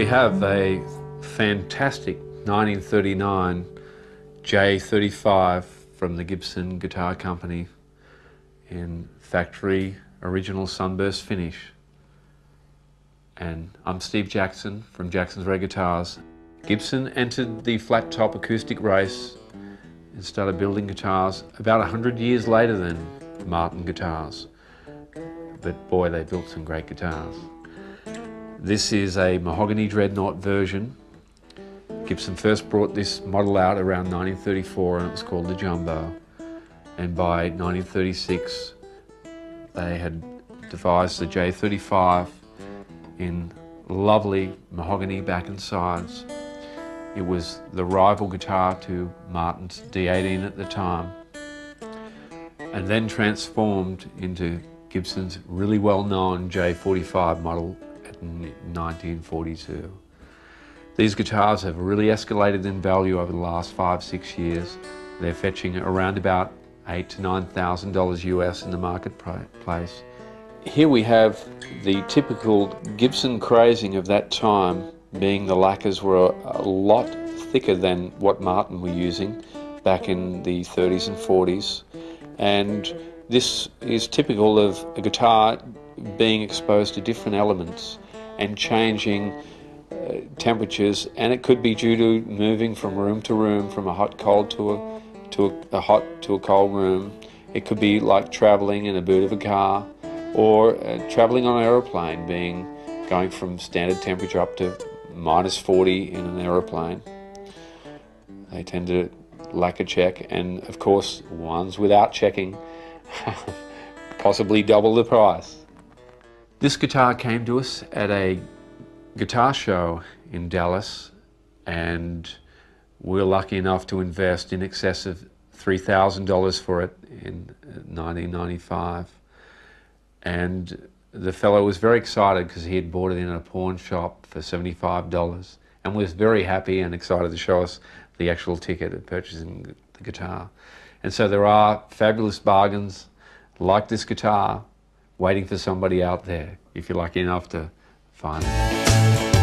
have a fantastic 1939 J-35 from the Gibson Guitar Company in factory original sunburst finish. And I'm Steve Jackson from Jackson's Rare Guitars. Gibson entered the flat top acoustic race and started building guitars about 100 years later than Martin guitars. But boy, they built some great guitars. This is a mahogany dreadnought version. Gibson first brought this model out around 1934 and it was called the Jumbo. And by 1936, they had devised the J-35 in lovely mahogany back and sides. It was the rival guitar to Martin's D18 at the time, and then transformed into Gibson's really well-known J-45 model in 1942. These guitars have really escalated in value over the last 5-6 years. They're fetching around about $8,000 to $9,000 US in the marketplace. Here we have the typical Gibson crazing of that time, being the lacquers were a lot thicker than what Martin were using back in the 30s and 40s. And this is typical of a guitar being exposed to different elements and changing temperatures, and it could be due to moving from room to room, from a hot cold to a hot to a cold room. It could be like traveling in a boot of a car, or traveling on an aeroplane, going from standard temperature up to -40 in an aeroplane. They tend to lack a check, and of course ones without checking possibly double the price. This guitar came to us at a guitar show in Dallas, and we were lucky enough to invest in excess of $3,000 for it in 1995. And the fellow was very excited because he had bought it in a pawn shop for $75 and was very happy and excited to show us the actual ticket of purchasing the guitar. And so there are fabulous bargains like this guitar waiting for somebody out there if you're lucky enough to find it.